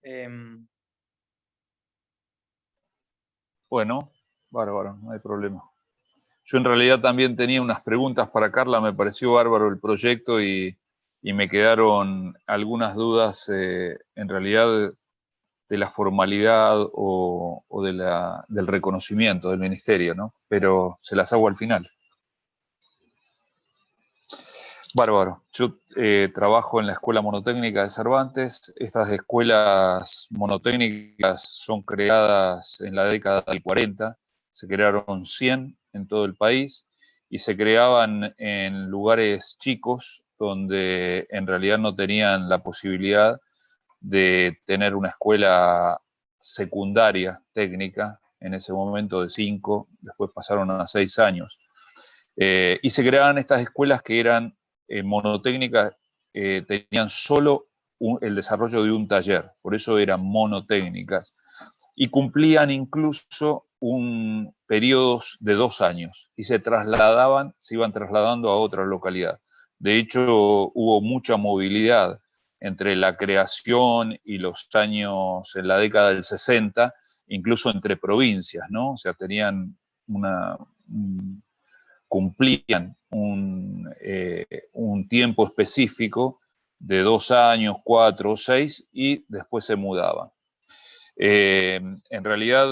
Em, Bueno, bárbaro, no hay problema. Yo en realidad también tenía unas preguntas para Carla, me pareció bárbaro el proyecto y me quedaron algunas dudas en realidad de la formalidad o del reconocimiento del ministerio, ¿no? Pero se las hago al final. Bárbaro. Yo trabajo en la Escuela Monotécnica de Cervantes. Estas escuelas monotécnicas son creadas en la década del 40. Se crearon 100 en todo el país y se creaban en lugares chicos donde en realidad no tenían la posibilidad de tener una escuela secundaria técnica, en ese momento de 5, después pasaron a 6 años. Y se creaban estas escuelas que eran monotécnicas, tenían solo el desarrollo de un taller, por eso eran monotécnicas, y cumplían incluso periodos de 2 años, y se iban trasladando a otra localidad. De hecho, hubo mucha movilidad entre la creación y los años en la década del 60, incluso entre provincias, ¿no? O sea, tenían cumplían un tiempo específico de 2 años, 4 o 6, y después se mudaban. En realidad,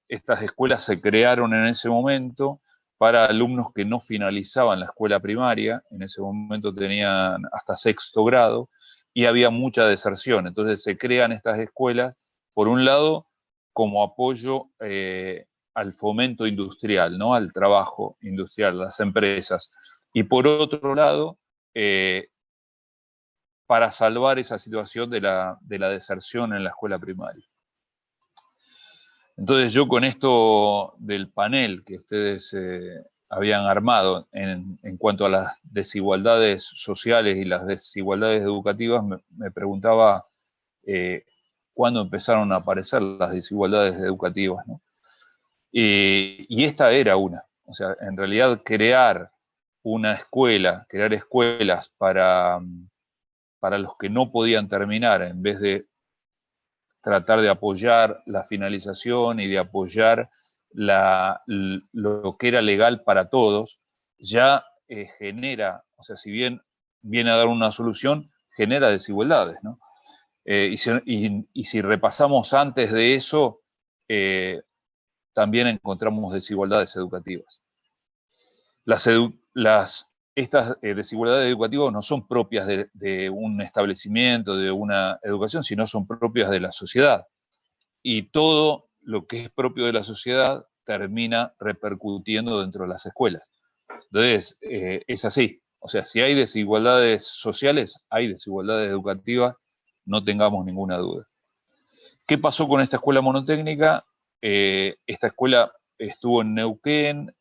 estas escuelas se crearon en ese momento para alumnos que no finalizaban la escuela primaria, en ese momento tenían hasta 6º grado, y había mucha deserción. Entonces se crean estas escuelas, por un lado, como apoyo al fomento industrial, ¿no? Al trabajo industrial, las empresas. Y por otro lado, para salvar esa situación de la deserción en la escuela primaria. Entonces yo con esto del panel que ustedes habían armado en cuanto a las desigualdades sociales y las desigualdades educativas, me preguntaba cuándo empezaron a aparecer las desigualdades educativas, ¿no? Y esta era una. O sea, en realidad crear escuelas para los que no podían terminar, en vez de tratar de apoyar la finalización y de apoyar lo que era legal para todos, ya genera, o sea, si bien viene a dar una solución, genera desigualdades, ¿no? Y si repasamos antes de eso, también encontramos desigualdades educativas. Estas desigualdades educativas no son propias de un establecimiento, de una educación, sino son propias de la sociedad. Y todo lo que es propio de la sociedad termina repercutiendo dentro de las escuelas. Entonces, es así. O sea, si hay desigualdades sociales, hay desigualdades educativas, no tengamos ninguna duda. ¿Qué pasó con esta escuela monotécnica? Esta escuela estuvo en Neuquén,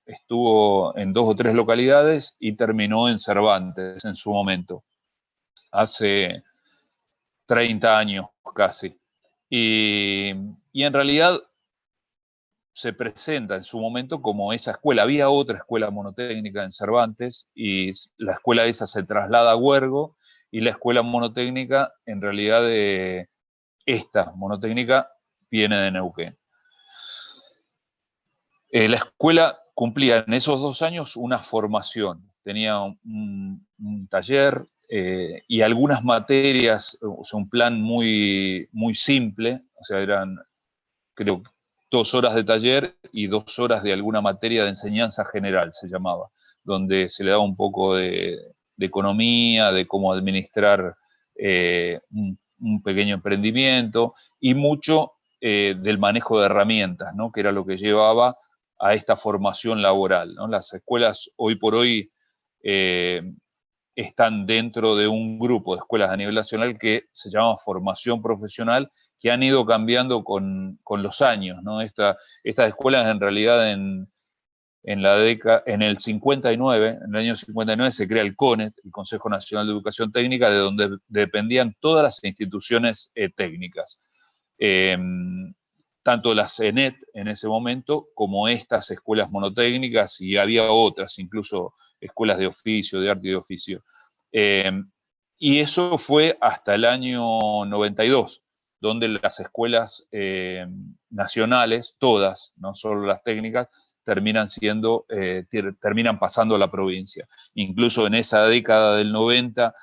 estuvo en 2 o 3 localidades y terminó en Cervantes en su momento, hace 30 años casi. Y en realidad se presenta en su momento como esa escuela. Había otra escuela monotécnica en Cervantes y la escuela esa se traslada a Huergo, y la escuela monotécnica, en realidad esta monotécnica, viene de Neuquén. La escuela cumplía en esos 2 años una formación, tenía un taller y algunas materias, o sea, un plan muy, muy simple, o sea, eran, creo, 2 horas de taller y 2 horas de alguna materia de enseñanza general, se llamaba, donde se le daba un poco de economía, de cómo administrar un pequeño emprendimiento, y mucho del manejo de herramientas, ¿no? Que era lo que llevaba a esta formación laboral, ¿no? Las escuelas hoy por hoy están dentro de un grupo de escuelas a nivel nacional que se llama formación profesional, que han ido cambiando con los años, ¿no? Estas escuelas en realidad en el 59, en el año 59 se crea el CONET, el Consejo Nacional de Educación Técnica, de donde dependían todas las instituciones técnicas. Tanto la CENET en ese momento como estas escuelas monotécnicas, y había otras, incluso escuelas de oficio, de arte y de oficio. Y eso fue hasta el año 92, donde las escuelas nacionales, todas, no solo las técnicas, terminan pasando a la provincia. Incluso en esa década del 90,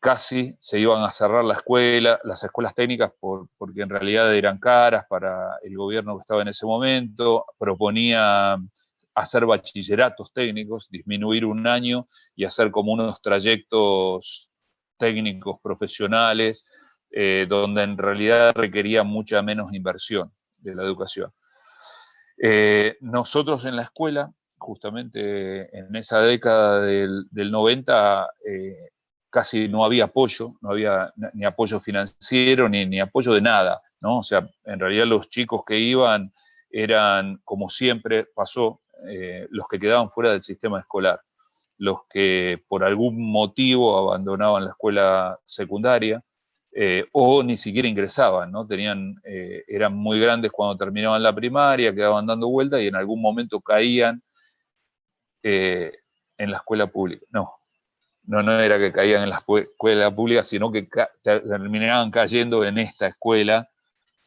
casi se iban a cerrar las escuelas técnicas, porque en realidad eran caras para el gobierno que estaba en ese momento. Proponía hacer bachilleratos técnicos, disminuir un año y hacer como unos trayectos técnicos profesionales, donde en realidad requería mucha menos inversión de la educación. Nosotros en la escuela, justamente en esa década del 90, casi no había apoyo, no había ni apoyo financiero, ni apoyo de nada, ¿no? O sea, en realidad los chicos que iban eran, como siempre pasó, los que quedaban fuera del sistema escolar, los que por algún motivo abandonaban la escuela secundaria, o ni siquiera ingresaban, ¿no? Eran muy grandes cuando terminaban la primaria, quedaban dando vueltas y en algún momento caían en la escuela pública. No era que caían en la escuela pública, sino que terminaban cayendo en esta escuela,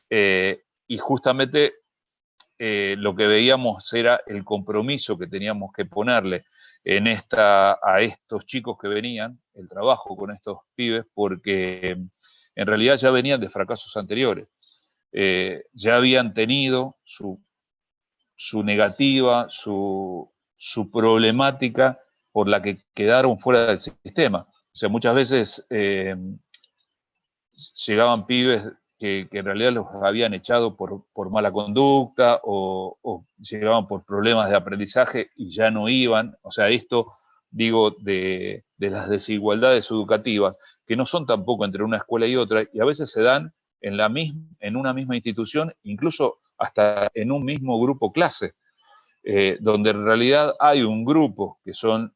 y justamente lo que veíamos era el compromiso que teníamos que ponerle a estos chicos que venían, el trabajo con estos pibes, porque en realidad ya venían de fracasos anteriores. Ya habían tenido su negativa, su problemática por la que quedaron fuera del sistema. O sea, muchas veces llegaban pibes que en realidad los habían echado por mala conducta, o llegaban por problemas de aprendizaje y ya no iban. O sea, esto, digo, de las desigualdades educativas, que no son tampoco entre una escuela y otra, y a veces se dan en una misma institución, incluso hasta en un mismo grupo clase, donde en realidad hay un grupo que son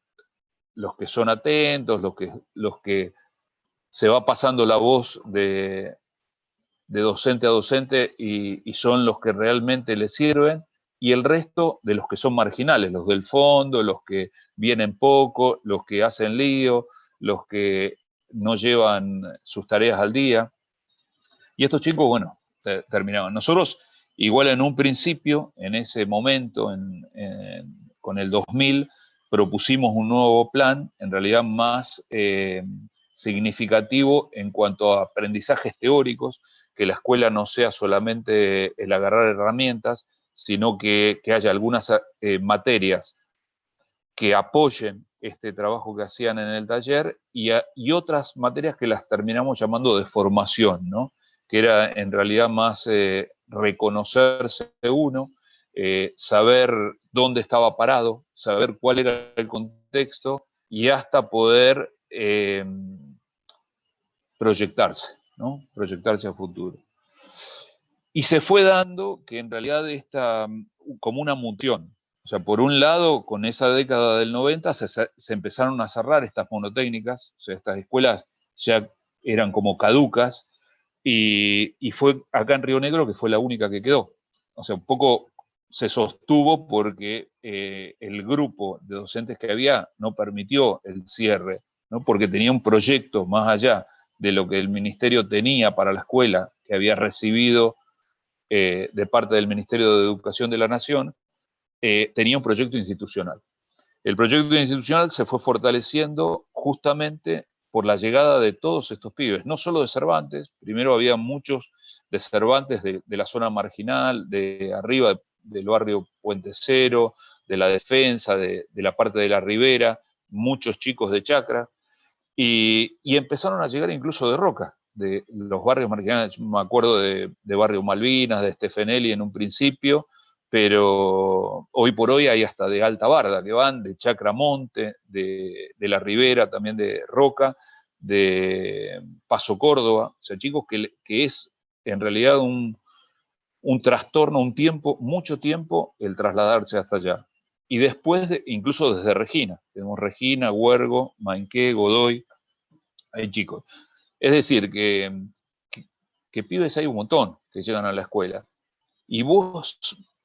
los que son atentos, los que se va pasando la voz de docente a docente, y son los que realmente le sirven, y el resto de los que son marginales, los del fondo, los que vienen poco, los que hacen lío, los que no llevan sus tareas al día. Y estos chicos, bueno, terminaban. Nosotros, igual en un principio, en ese momento, con el 2000, propusimos un nuevo plan, en realidad más significativo en cuanto a aprendizajes teóricos, que la escuela no sea solamente el agarrar herramientas, sino que haya algunas materias que apoyen este trabajo que hacían en el taller, y otras materias que las terminamos llamando de formación, ¿no? Que era en realidad más reconocerse uno, saber dónde estaba parado, saber cuál era el contexto, y hasta poder proyectarse, ¿no? Proyectarse a futuro. Y se fue dando que en realidad como una mutación. O sea, por un lado, con esa década del 90 se empezaron a cerrar estas monotécnicas, o sea, estas escuelas ya eran como caducas, y fue acá en Río Negro que fue la única que quedó. O sea, un poco se sostuvo porque el grupo de docentes que había no permitió el cierre, ¿no? Porque tenía un proyecto más allá de lo que el ministerio tenía para la escuela, que había recibido de parte del Ministerio de Educación de la Nación, tenía un proyecto institucional. El proyecto institucional se fue fortaleciendo justamente por la llegada de todos estos pibes, no solo de Cervantes. Primero había muchos de Cervantes de la zona marginal, de arriba del barrio Puente Cero, de la Defensa, de la parte de la Ribera, muchos chicos de Chacra, y empezaron a llegar incluso de Roca, de los barrios marginales. Me acuerdo de Barrio Malvinas, de Stefanelli en un principio, pero hoy por hoy hay hasta de Alta Barda que van, de Chacramonte, de la Ribera, también de Roca, de Paso Córdoba. O sea, chicos que es en realidad un trastorno, mucho tiempo el trasladarse hasta allá. Y después, incluso desde Regina, tenemos Regina, Huergo, Mainqué, Godoy, hay chicos. Es decir, que pibes hay un montón que llegan a la escuela. Y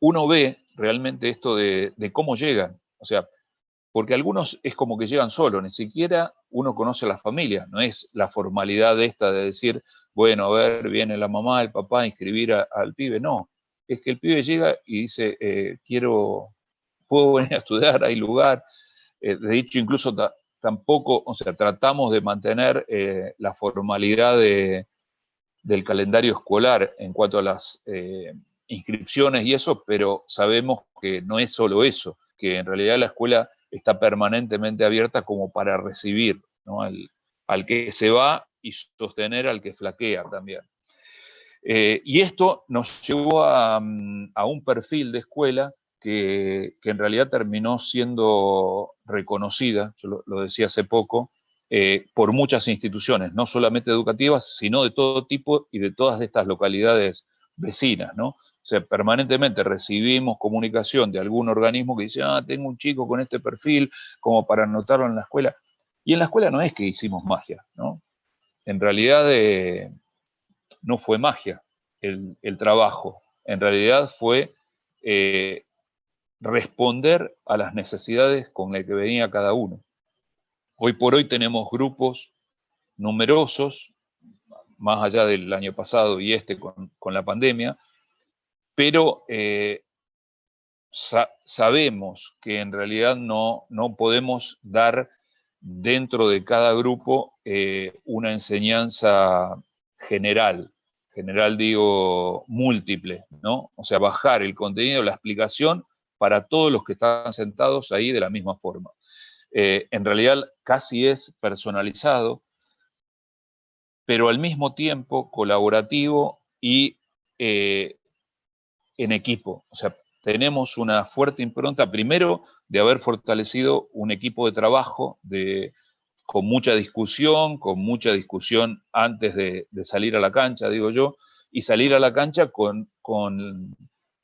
uno ve realmente esto de cómo llegan. O sea, porque algunos es como que llegan solos, ni siquiera uno conoce a la familia, no es la formalidad esta de decir, bueno, a ver, viene la mamá, el papá a inscribir al pibe, no, es que el pibe llega y dice, puedo venir a estudiar, hay lugar, de hecho incluso tampoco, o sea, tratamos de mantener la formalidad del calendario escolar en cuanto a las inscripciones y eso, pero sabemos que no es solo eso, que en realidad la escuela está permanentemente abierta como para recibir, ¿no? al que se va y sostener al que flaquea también. Y esto nos llevó a un perfil de escuela que en realidad terminó siendo reconocida, yo lo decía hace poco, por muchas instituciones, no solamente educativas, sino de todo tipo y de todas estas localidades vecinas, ¿no? O sea, permanentemente recibimos comunicación de algún organismo que dice, tengo un chico con este perfil, como para anotarlo en la escuela. Y en la escuela no es que hicimos magia, ¿no? En realidad no fue magia el trabajo, en realidad fue responder a las necesidades con las que venía cada uno. Hoy por hoy tenemos grupos numerosos, más allá del año pasado y con la pandemia, pero sabemos que en realidad no podemos dar dentro de cada grupo una enseñanza general digo múltiple, ¿no? O sea, bajar el contenido, la explicación para todos los que están sentados ahí de la misma forma. En realidad casi es personalizado, pero al mismo tiempo colaborativo y en equipo. O sea, tenemos una fuerte impronta, primero, de haber fortalecido un equipo de trabajo con mucha discusión antes de salir a la cancha, digo yo, y salir a la cancha con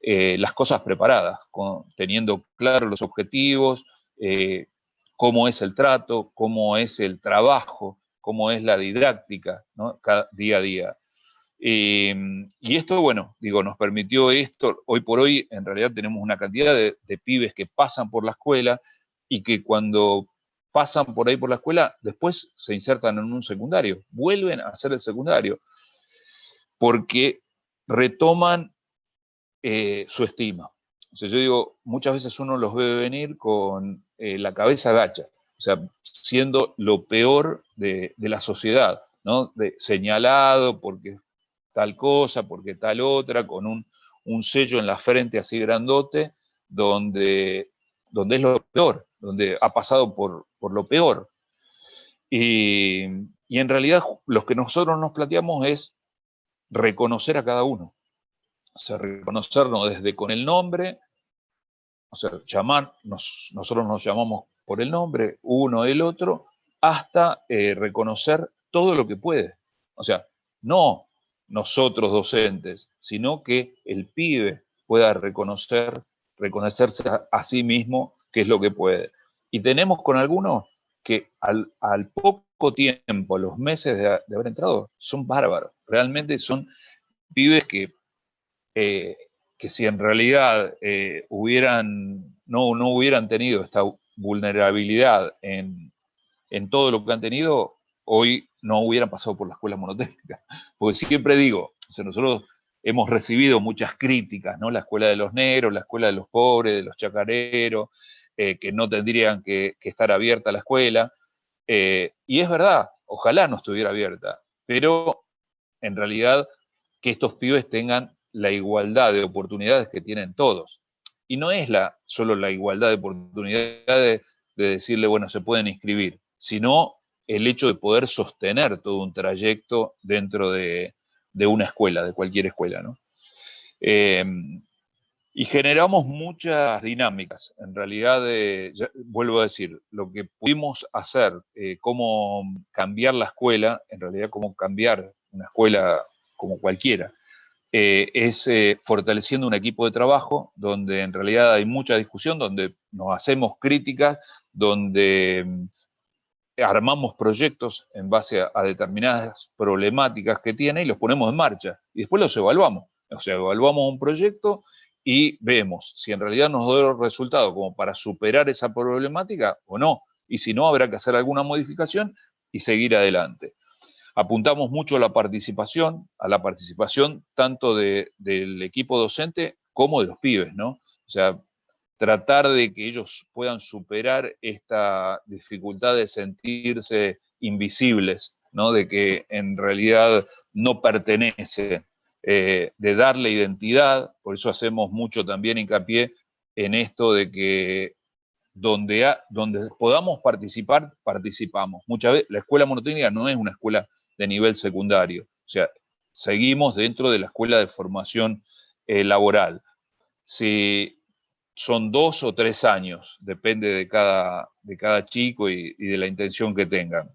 las cosas preparadas, teniendo claros los objetivos, cómo es el trato, cómo es el trabajo, cómo es la didáctica, ¿no? Día a día. Y esto, bueno, digo, nos permitió esto. Hoy por hoy, en realidad, tenemos una cantidad de pibes que pasan por la escuela y que cuando pasan por ahí por la escuela, después se insertan en un secundario, vuelven a hacer el secundario, porque retoman su estima. O sea, yo digo, muchas veces uno los ve venir con la cabeza gacha, o sea, siendo lo peor de la sociedad, ¿no? Señalado porque tal cosa, porque tal otra, con un sello en la frente así grandote, donde es lo peor, donde ha pasado por lo peor. Y en realidad lo que nosotros nos planteamos es reconocer a cada uno, o sea, reconocernos desde con el nombre, o sea, nosotros nos llamamos por el nombre, uno el otro, hasta reconocer todo lo que puede. O sea, no nosotros docentes, sino que el pibe pueda reconocerse a sí mismo qué es lo que puede. Y tenemos con algunos que al poco tiempo, los meses de haber entrado, son bárbaros. Realmente son pibes que si en realidad no hubieran tenido esta vulnerabilidad en todo lo que han tenido, hoy no hubieran pasado por la escuela monotécnica. Porque siempre digo, o sea, nosotros hemos recibido muchas críticas, ¿no? La escuela de los negros, la escuela de los pobres, de los chacareros, que no tendrían que estar abierta la escuela. Y es verdad, ojalá no estuviera abierta, pero en realidad que estos pibes tengan la igualdad de oportunidades que tienen todos. Y no es solo la igualdad de oportunidades de decirle, bueno, se pueden inscribir, sino el hecho de poder sostener todo un trayecto dentro de una escuela, de cualquier escuela, ¿no? Y generamos muchas dinámicas. En realidad, vuelvo a decir, lo que pudimos hacer, cómo cambiar la escuela, en realidad cómo cambiar una escuela como cualquiera, es fortaleciendo un equipo de trabajo donde en realidad hay mucha discusión, donde nos hacemos críticas, donde armamos proyectos en base a determinadas problemáticas que tiene y los ponemos en marcha. Y después los evaluamos. O sea, evaluamos un proyecto y vemos si en realidad nos da el resultado como para superar esa problemática o no. Y si no, habrá que hacer alguna modificación y seguir adelante. Apuntamos mucho a la participación tanto del equipo docente como de los pibes, ¿no? O sea, tratar de que ellos puedan superar esta dificultad de sentirse invisibles, ¿no? De que en realidad no pertenecen, de darle identidad. Por eso hacemos mucho también hincapié en esto de que donde podamos participar, participamos. Muchas veces la escuela monotécnica no es una escuela de nivel secundario, o sea, seguimos dentro de la escuela de formación laboral. Si son 2 o 3 años, depende de cada chico y de la intención que tengan.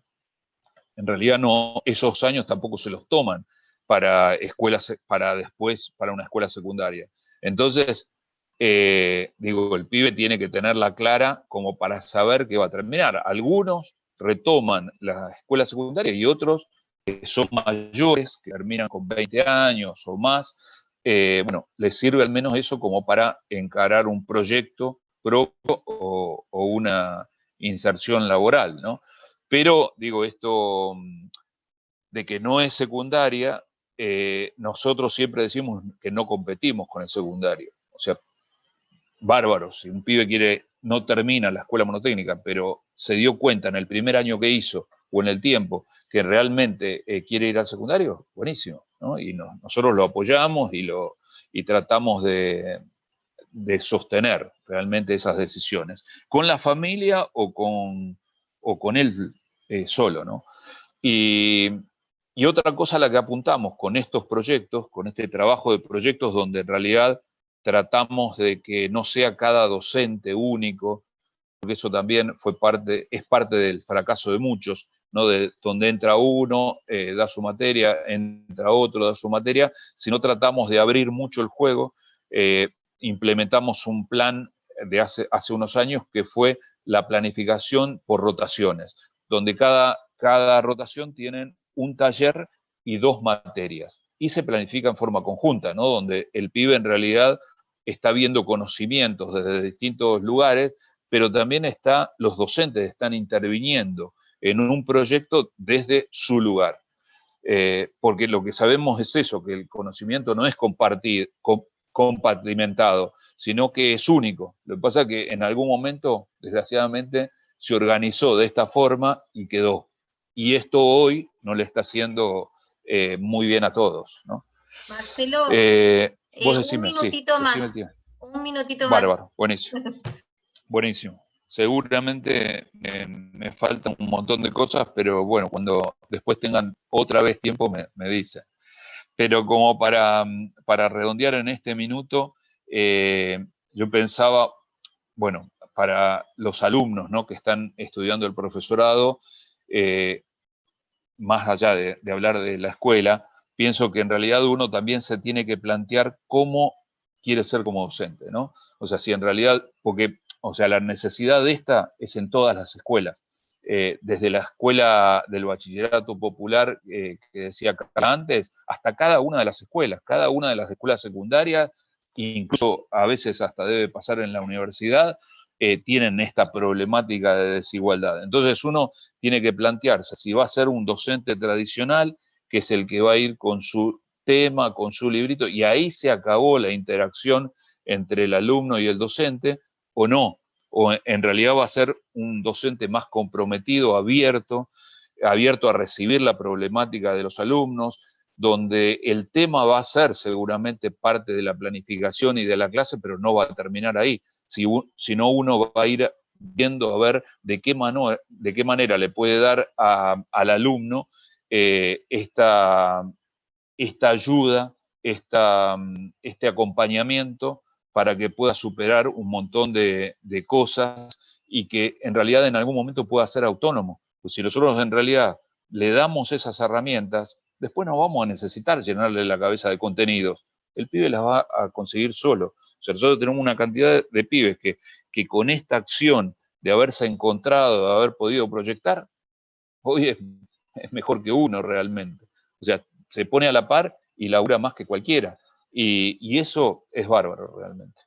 En realidad no, esos años tampoco se los toman para escuelas, para después, para una escuela secundaria. Entonces, digo, el pibe tiene que tenerla clara como para saber que va a terminar. Algunos retoman la escuela secundaria y otros que son mayores, que terminan con 20 años o más, bueno, les sirve al menos eso como para encarar un proyecto propio o una inserción laboral, ¿no? Pero, digo, esto de que no es secundaria, nosotros siempre decimos que no competimos con el secundario. O sea, bárbaro, si un pibe no termina la escuela monotécnica, pero se dio cuenta en el primer año que hizo o en el tiempo que realmente quiere ir al secundario, buenísimo, ¿no? Y nosotros lo apoyamos y tratamos de sostener realmente esas decisiones, con la familia o con él solo, ¿no? Y otra cosa a la que apuntamos con estos proyectos, con este trabajo de proyectos donde en realidad tratamos de que no sea cada docente único, porque eso también es parte del fracaso de muchos, ¿no? Donde entra uno, da su materia, entra otro, da su materia, sino tratamos de abrir mucho el juego. Implementamos un plan de hace unos años que fue la planificación por rotaciones, donde cada rotación tienen un taller y 2 materias, y se planifica en forma conjunta, ¿no? Donde el pibe en realidad está viendo conocimientos desde distintos lugares, pero también los docentes están interviniendo en un proyecto desde su lugar. Porque lo que sabemos es eso, que el conocimiento no es compartimentado, sino que es único. Lo que pasa es que en algún momento, desgraciadamente, se organizó de esta forma y quedó. Y esto hoy no le está haciendo muy bien a todos, ¿no? Marcelo, vos un decime, minutito sí, más. decime el tiempo. Un minutito Bárbaro, más. buenísimo. Buenísimo. Seguramente me faltan un montón de cosas, pero bueno, cuando después tengan otra vez tiempo me dicen. Pero como para redondear en este minuto, yo pensaba, bueno, para los alumnos, ¿no?, que están estudiando el profesorado, más allá de hablar de la escuela, pienso que en realidad uno también se tiene que plantear cómo quiere ser como docente, ¿no? O sea, si en realidad, porque, o sea, la necesidad de esta es en todas las escuelas, desde la escuela del bachillerato popular que decía antes, hasta cada una de las escuelas secundarias, incluso a veces hasta debe pasar en la universidad, tienen esta problemática de desigualdad. Entonces uno tiene que plantearse si va a ser un docente tradicional, que es el que va a ir con su tema, con su librito, y ahí se acabó la interacción entre el alumno y el docente, o no, o en realidad va a ser un docente más comprometido, abierto a recibir la problemática de los alumnos, donde el tema va a ser seguramente parte de la planificación y de la clase, pero no va a terminar ahí, sino uno va a ir viendo a ver de qué manera le puede dar al alumno esta ayuda, este acompañamiento para que pueda superar un montón de cosas y que en realidad en algún momento pueda ser autónomo. Pues si nosotros en realidad le damos esas herramientas, después no vamos a necesitar llenarle la cabeza de contenidos. El pibe las va a conseguir solo. O sea, nosotros tenemos una cantidad de pibes que con esta acción de haberse encontrado, de haber podido proyectar, hoy es mejor que uno realmente. O sea, se pone a la par y labura más que cualquiera. Y eso es bárbaro realmente.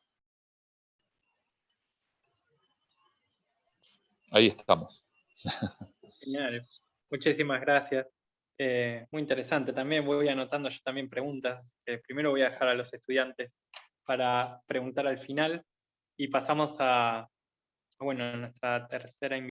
Ahí estamos. Genial. Muchísimas gracias. Muy interesante. También voy anotando yo también preguntas. Primero voy a dejar a los estudiantes para preguntar al final y pasamos a nuestra tercera invitación.